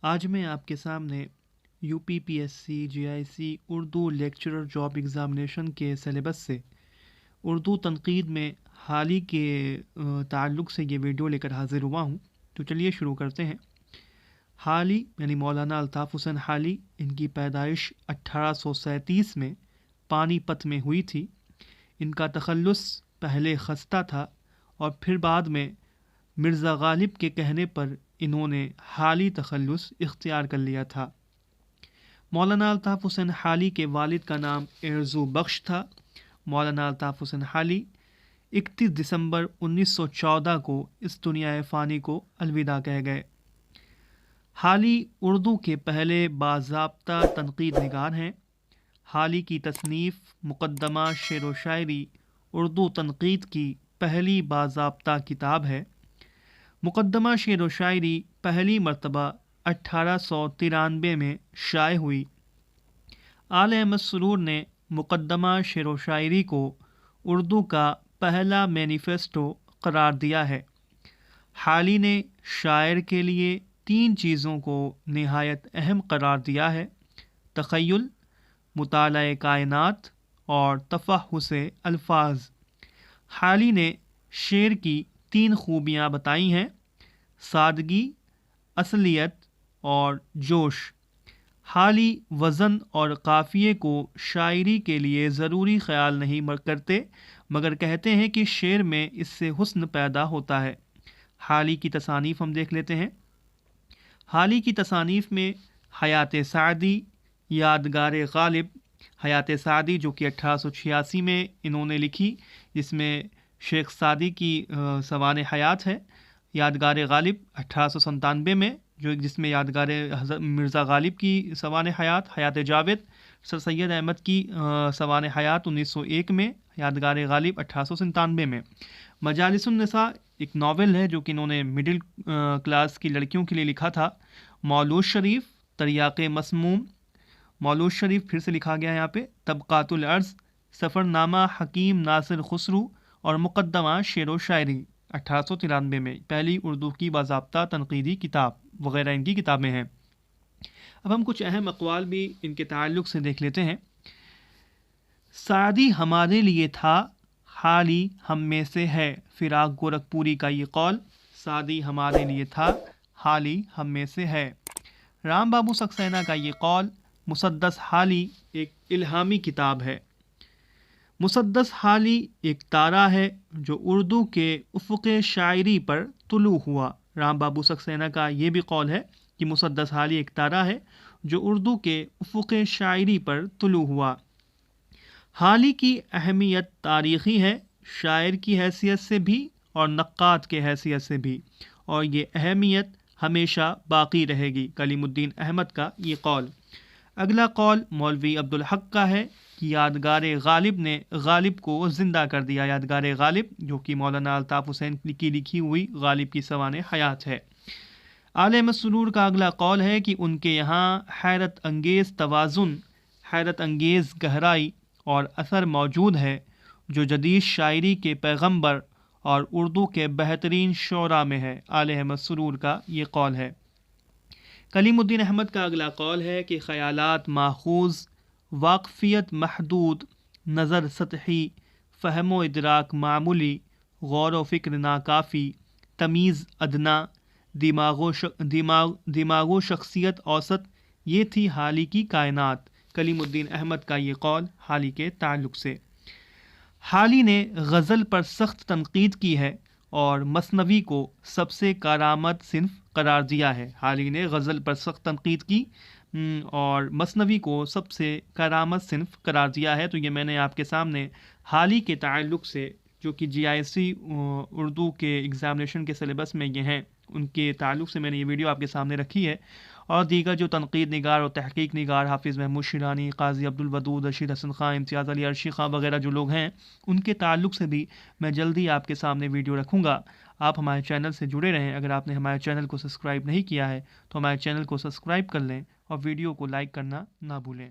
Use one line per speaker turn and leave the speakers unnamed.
آج میں آپ کے سامنے U P P S C G I C Urdu lecturer job examination کے سلیبس سے اردو تنقید میں حالی کے تعلق سے یہ ویڈیو لے کر حاضر ہوا ہوں. تو چلیے شروع کرتے ہیں. حالی یعنی مولانا الطاف حسین حالی، ان کی پیدائش 1837 میں پانی پت میں ہوئی تھی. ان کا تخلص پہلے خستہ تھا اور پھر بعد میں مرزا غالب کے کہنے پر انہوں نے حالی تخلص اختیار کر لیا تھا. مولانا الطاف حسین حالی کے والد کا نام ارزو بخش تھا. مولانا الطاف حسین حالی 31 دسمبر 1914 کو اس دنیا فانی کو الوداع کہہ گئے. حالی اردو کے پہلے باضابطہ تنقید نگار ہیں. حالی کی تصنیف مقدمہ شعر و شاعری اردو تنقید کی پہلی باضابطہ کتاب ہے. مقدمہ شعر و شاعری پہلی مرتبہ 1893 میں شائع ہوئی. آل احمد سرور نے مقدمہ شعر و شاعری کو اردو کا پہلا مینیفیسٹو قرار دیا ہے. حالی نے شاعر کے لیے 3 چیزوں کو نہایت اہم قرار دیا ہے: تخیل، مطالعہ کائنات اور تفحص الفاظ. حالی نے شعر کی 3 خوبیاں بتائی ہیں: سادگی، اصلیت اور جوش. حالی وزن اور قافیے کو شاعری کے لیے ضروری خیال نہیں کرتے، مگر کہتے ہیں کہ شعر میں اس سے حسن پیدا ہوتا ہے. حالی کی تصانیف ہم دیکھ لیتے ہیں. حالی کی تصانیف میں حیات سعدی، یادگار غالب. حیات سعدی جو کہ 1886 میں انہوں نے لکھی، جس میں شیخ سعدی کی سوانح حیات ہے. یادگار غالب 1897 میں جس میں یادگار مرزا غالب کی سوانح حیات. حیات جاوید سر سید احمد کی سوانح حیات 1901 میں. یادگار غالب 1897 میں. مجالس النساء ایک ناول ہے جو کہ انہوں نے مڈل کلاس کی لڑکیوں کے لیے لکھا تھا. مولود شریف، تریاق مسموم. مولود شریف پھر سے لکھا گیا ہے یہاں پہ. طبقات العرض، سفر نامہ حکیم ناصر خسرو اور مقدمہ شعر و شاعری 1893 میں. پہلی اردو کی باضابطہ تنقیدی کتاب وغیرہ ان کی کتابیں ہیں. اب ہم کچھ اہم اقوال بھی ان کے تعلق سے دیکھ لیتے ہیں. سعدی ہمارے لیے تھا، حالی ہم میں سے ہے. فراق گورکھپوری کا یہ قول. سعدی ہمارے لیے تھا، حالی ہم میں سے ہے. رام بابو سکسینہ کا یہ قول. مسدس حالی ایک الہامی کتاب ہے. مسدس حالی ایک تارہ ہے جو اردو کے افق شاعری پر طلوع ہوا. رام بابو سکسینہ کا یہ بھی قول ہے کہ مسدس حالی ایک تارہ ہے جو اردو کے افق شاعری پر طلوع ہوا. حالی کی اہمیت تاریخی ہے، شاعر کی حیثیت سے بھی اور نقاد کے حیثیت سے بھی، اور یہ اہمیت ہمیشہ باقی رہے گی. کلیم الدین احمد کا یہ قول. اگلا قول مولوی عبدالحق کا ہے کہ یادگار غالب نے غالب کو زندہ کر دیا. یادگار غالب جو کہ مولانا الطاف حسین کی لکھی ہوئی غالب کی سوانح حیات ہے. آل احمد سرور کا اگلا قول ہے کہ ان کے یہاں حیرت انگیز توازن، حیرت انگیز گہرائی اور اثر موجود ہے جو جدید شاعری کے پیغمبر اور اردو کے بہترین شعراء میں ہے. آل احمد سرور کا یہ قول ہے. کلیم الدین احمد کا اگلا قول ہے کہ خیالات ماخوذ، واقفیت محدود، نظر سطحی، فہم و ادراک معمولی، غور و فکر ناکافی، تمیز ادنا، دماغ و شخصیت اوسط، یہ تھی حالی کی کائنات. کلیم الدین احمد کا یہ قول حالی کے تعلق سے. حالی نے غزل پر سخت تنقید کی ہے اور مثنوی کو سب سے کارآمد صنف قرار دیا ہے. حالی نے غزل پر سخت تنقید کی اور مثنوی کو سب سے کارآمد صنف قرار دیا ہے. تو یہ میں نے آپ کے سامنے حالی کے تعلق سے، جو کہ جی آئی سی اردو کے ایگزامینیشن کے سلیبس میں یہ ہیں، ان کے تعلق سے میں نے یہ ویڈیو آپ کے سامنے رکھی ہے. اور دیگر جو تنقید نگار اور تحقیق نگار، حافظ محمود شیرانی، قاضی عبدالودود، رشید حسن خان، امتیاز علی عرشی خان وغیرہ جو لوگ ہیں، ان کے تعلق سے بھی میں جلدی آپ کے سامنے ویڈیو رکھوں گا. آپ ہمارے چینل سے جڑے رہیں. اگر آپ نے ہمارے چینل کو سبسکرائب نہیں کیا ہے تو ہمارے چینل کو سبسکرائب کر لیں اور ویڈیو کو لائک کرنا نہ بھولیں.